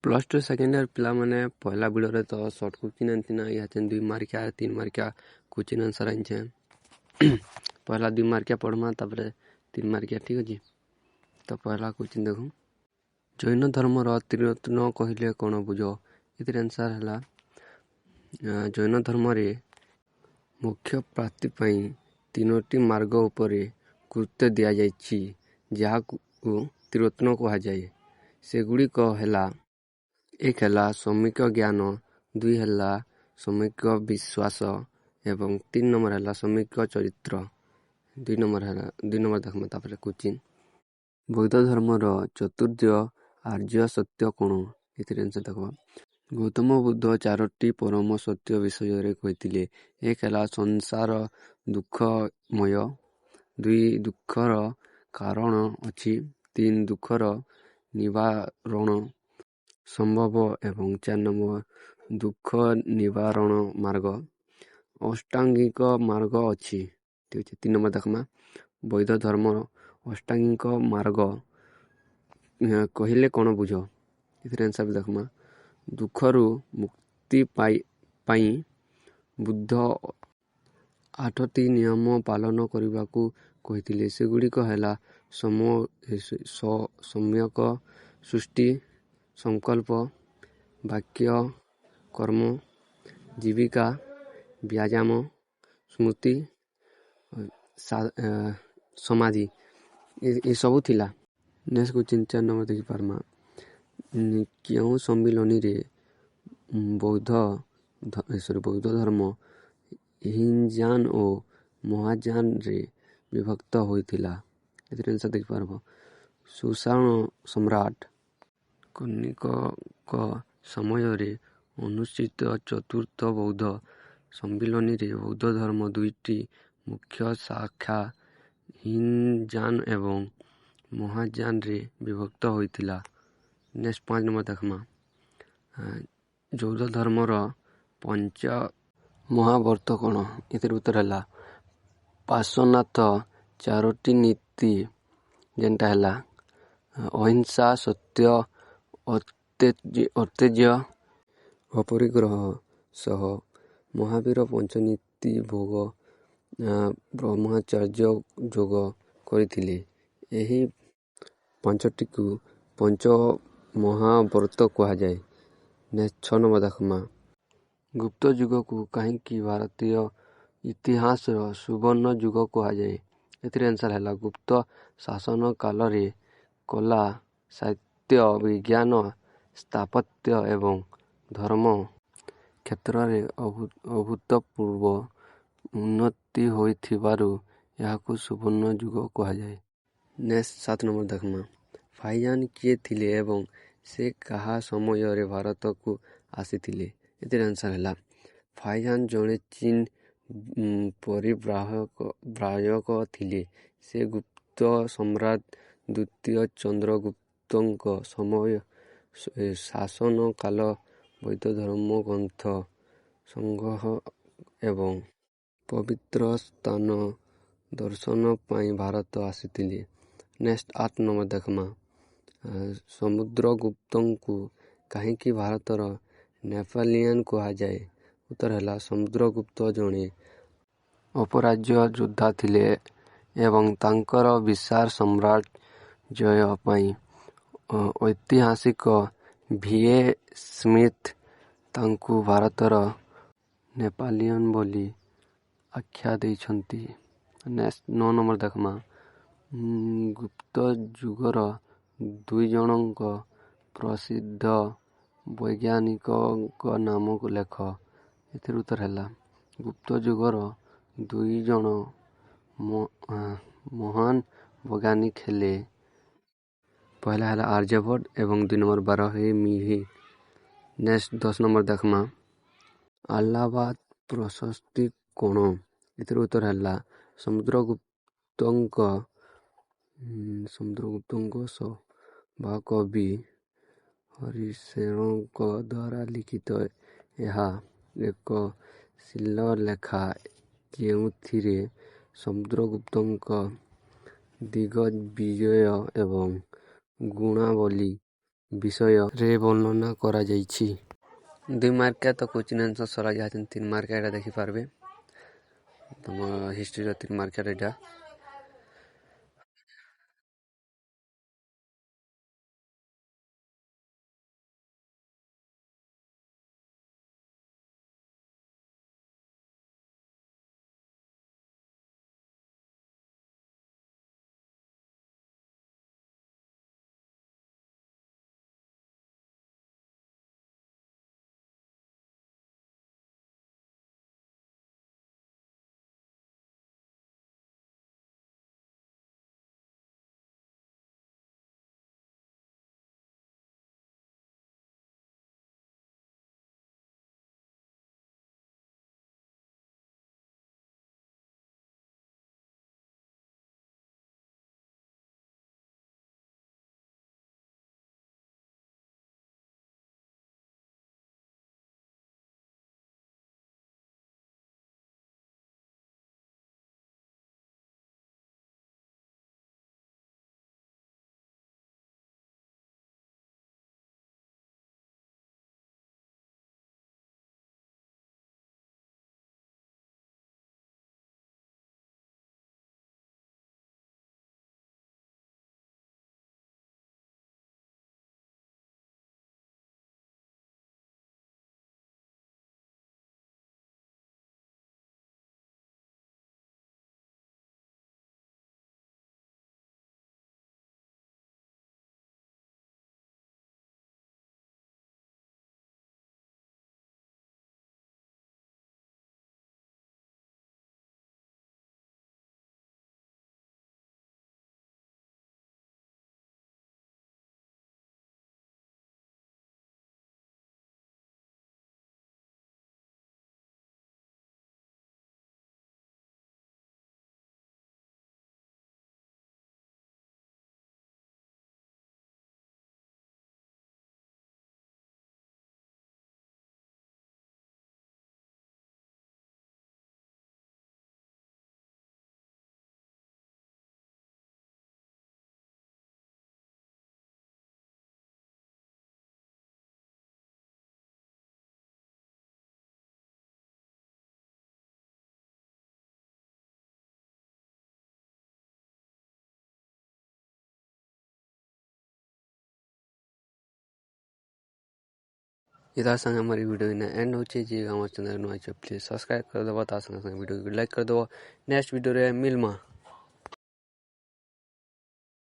Plus two second year ପିଲାମାନେ ପହିଲା ଭିଡ଼ିଓରେ ତ ସର୍ଟ କୋଶ୍ଚିନ୍ ଆଣିଛି ନା ଇହାଚେ 2 ମାର୍କିଆ 3 ମାର୍କିଆ କୋଶ୍ଚିନ୍ ଆନ୍ସର୍ ଆଣିଛେ। ପହିଲା 2 ମାର୍କିଆ ପଢ଼ମା ତାପରେ 3 ମାର୍କିଆ, ଠିକ୍ ଅଛି। ତ ପହିଲା କୋଶ୍ଚିନ୍ ଦେଖୁ, ଜୈନ ଧର୍ମର ତ୍ରିରତ୍ନ କହିଲେ କ'ଣ ବୁଝ? ଏଥିରେ ଆନ୍ସର୍ ହେଲା, ଜୈନ ଧର୍ମରେ ମୋକ୍ଷ ପ୍ରାପ୍ତି ପାଇଁ 3ଟି ମାର୍ଗ ଉପରେ ଗୁରୁତ୍ୱ ଦିଆଯାଇଛି, ଯାହାକୁ ତ୍ରିରତ୍ନ କୁହାଯାଏ। ସେଗୁଡ଼ିକ ହେଲା, 1 ହେଲା ସମ୍ୟକ ଜ୍ଞାନ, 2 ହେଲା ସମ୍ୟକ ବିଶ୍ୱାସ ଏବଂ 3 ନମ୍ବର ହେଲା ସମ୍ୟକ ଚରିତ୍ର। 2 ନମ୍ବର ଦେଖମା ତାପରେ କୋଶ୍ଚିନ୍, ବୌଦ୍ଧ ଧର୍ମର ଚତୁର୍ଥ ଆର୍ଯ୍ୟ ସତ୍ୟ କ'ଣ? ଏଥିରେ ଆନ୍ସର୍ ଦେଖବା, ଗୌତମ ବୁଦ୍ଧ 4ଟି ପରମ ସତ୍ୟ ବିଷୟରେ କହିଥିଲେ। 1 ହେଲା ସଂସାର ଦୁଃଖମୟ, 2 ଦୁଃଖର କାରଣ ଅଛି, 3 ଦୁଃଖର ନିବାରଣ ସମ୍ଭବ ଏବଂ 4 ନମ୍ବର ଦୁଃଖ ନିବାରଣ ମାର୍ଗ। ଅଷ୍ଟାଙ୍ଗିକ ମାର୍ଗ ଅଛି, ଠିକ୍ ଅଛି। 3 ନମ୍ବର ଦେଖମା, ବୌଦ୍ଧ ଧର୍ମର ଅଷ୍ଟାଙ୍ଗିକ ମାର୍ଗ କହିଲେ କ'ଣ ବୁଝ? ଏଥିରେ ଆନ୍ସର୍ ଦେଖମା, ଦୁଃଖରୁ ମୁକ୍ତି ପାଇଁ ବୁଦ୍ଧ 8ଟି ନିୟମ ପାଳନ କରିବାକୁ କହିଥିଲେ। ସେଗୁଡ଼ିକ ହେଲା ସମ୍ୟକ ସୃଷ୍ଟି, ସଂକଳ୍ପ, ବାକ୍ୟ, କର୍ମ, ଜୀବିକା, ବ୍ୟାୟାମ, ସ୍ମୃତି, ସମାଧି, ଏସବୁ ଥିଲା। ନେକ୍ସଟ କୋଶ୍ଚିନ୍ 4 ନମ୍ବର ଦେଖିପାରମା, କେଉଁ ସମ୍ମିଳନୀରେ ବୌଦ୍ଧ ଧର୍ମ ହୀନଯାନ ଓ ମହାଯାନରେ ବିଭକ୍ତ ହୋଇଥିଲା? ଏଥିରେ ଆନ୍ସର୍ ଦେଖିପାରିବ, ସୁଶାସନ ସମ୍ରାଟ କନିଷ୍କଙ୍କ ସମୟରେ ଅନୁଷ୍ଠିତ ଚତୁର୍ଥ ବୌଦ୍ଧ ସମ୍ମିଳନୀରେ ବୌଦ୍ଧ ଧର୍ମ 2ଟି ମୁଖ୍ୟ ଶାଖା ହୀନଯାନ ଏବଂ ମହାଯାନରେ ବିଭକ୍ତ ହୋଇଥିଲା। ନେକ୍ସଟ 5 ନମ୍ବର ଦେଖମା, ବୌଦ୍ଧ ଧର୍ମର ପଞ୍ଚ ମହାବ୍ରତ କ'ଣ? ଏଥିରେ ଉତ୍ତର ହେଲା, ପାର୍ଶ୍ୱନାଥ 4ଟି ନୀତି, ଯେନ୍ଟା ହେଲା ଅହିଂସା, ସତ୍ୟ, ଅତେଜ୍ୟ, ଅପରିଗ୍ରହ ସହ ମହାବୀର ପଞ୍ଚନୀତି ଭୋଗ ବ୍ରହ୍ମଚର୍ଯ୍ୟ ଯୋଗ କରିଥିଲେ। ଏହି 5ଟିକୁ ପଞ୍ଚ ମହାବ୍ରତ କୁହାଯାଏ। ନେକ୍ସଟ 6 ନମ୍ବର ଦେଖମା, ଗୁପ୍ତ ଯୁଗକୁ କାହିଁକି ଭାରତୀୟ ଇତିହାସର ସୁବର୍ଣ୍ଣ ଯୁଗ କୁହାଯାଏ? ଏଥିରେ ଆନ୍ସର୍ ହେଲା, ଗୁପ୍ତ ଶାସନ କାଳରେ କଲା, ସାହିତ୍ୟ, ବିଜ୍ଞାନ, ସ୍ଥାପତ୍ୟ ଏବଂ ଧର୍ମ କ୍ଷେତ୍ରରେ ଅଭୂତପୂର୍ବ ଉନ୍ନତି ହୋଇଥିବାରୁ ଏହାକୁ ସୁବର୍ଣ୍ଣ ଯୁଗ କୁହାଯାଏ। ନେକ୍ସଟ 7 ନମ୍ବର ଦେଖମା, ଫାହିୟାନ କିଏ ଥିଲେ ଏବଂ ସେ କାହା ସମୟରେ ଭାରତକୁ ଆସିଥିଲେ? ଏଥିରେ ଆନ୍ସର୍ ହେଲା, ଫାହିୟାନ ଜଣେ ଚୀନ ପରିବ୍ରାଜକ ଥିଲେ। ସେ ଗୁପ୍ତ ସମ୍ରାଟ ଦ୍ୱିତୀୟ ଚନ୍ଦ୍ରଗୁପ୍ତଙ୍କ ଶାସନ କାଳ ବୌଦ୍ଧ ଧର୍ମଗ୍ରନ୍ଥ ସଂଗ୍ରହ ଏବଂ ପବିତ୍ର ସ୍ଥାନ ଦର୍ଶନ ପାଇଁ ଭାରତ ଆସିଥିଲେ। ନେକ୍ସଟ 8 ନମ୍ବର ଦେଖମା, ସମୁଦ୍ରଗୁପ୍ତଙ୍କୁ କାହିଁକି ଭାରତର ନେପୋଲିଅନ କୁହାଯାଏ? ଉତ୍ତର ହେଲା, ସମୁଦ୍ରଗୁପ୍ତ ଜଣେ ଅପରାଜ୍ୟ ଯୋଦ୍ଧା ଥିଲେ ଏବଂ ତାଙ୍କର ବିଶାଳ ସାମ୍ରାଜ୍ୟ ପାଇଁ ଐତିହାସିକ V.A. ସ୍ମିଥ ତାଙ୍କୁ ଭାରତର ନେପୋଲିଅନ ବୋଲି ଆଖ୍ୟା ଦେଇଛନ୍ତି। ନେକ୍ସଟ 9 ନମ୍ବର ଦେଖମା, ଗୁପ୍ତ ଯୁଗର 2 ଜଣଙ୍କ ପ୍ରସିଦ୍ଧ ବୈଜ୍ଞାନିକଙ୍କ ନାମ ଲେଖ। ଏଥିରେ ଉତ୍ତର ହେଲା, ଗୁପ୍ତ ଯୁଗର 2 ଜଣ ମହାନ ବୈଜ୍ଞାନିକ ହେଲେ, ପହିଲା ହେଲା ଆର୍ଯ୍ୟଭଟ୍ଟ ଏବଂ 2 ନମ୍ବର ବାରହାମୀହି। ନେକ୍ସଟ 10 ନମ୍ବର ଦେଖମା, ଆହ୍ଲାବାଦ ପ୍ରଶସ୍ତି କ'ଣ? ଏଥିରେ ଉତ୍ତର ହେଲା, ସମୁଦ୍ରଗୁପ୍ତଙ୍କ ସଭାକବି ହରିଶେନଙ୍କ ଦ୍ୱାରା ଲିଖିତ ଏହା ଏକ ଶିଳାଲେଖ ଯେଉଁଥିରେ ସମୁଦ୍ରଗୁପ୍ତଙ୍କ ଦିଗ୍ବିଜୟ ଏବଂ ଗୁଣାବଳୀ ବିଷୟରେ ବର୍ଣ୍ଣନା କରାଯାଇଛି। 2 ମାର୍କିଆ ତ କୋଶ୍ଚିନ୍ ଆନ୍ସର୍ ସରା ଯାହାଛନ୍ତି 3 ମାର୍କିଆ ଏଇଟା ଦେଖିପାରିବେ। ତମ ହିଷ୍ଟ୍ରିର 3 ମାର୍କିଆ ଏଇଟା। इधर संग हमारी वीडियो एंड हो जी हमारे चैनल नुआ प्लीज सब्सक्राइब कर दबो ता संग वीडियो को लाइक कर दबो। नेक्स्ट वीडियो रे मिलमा।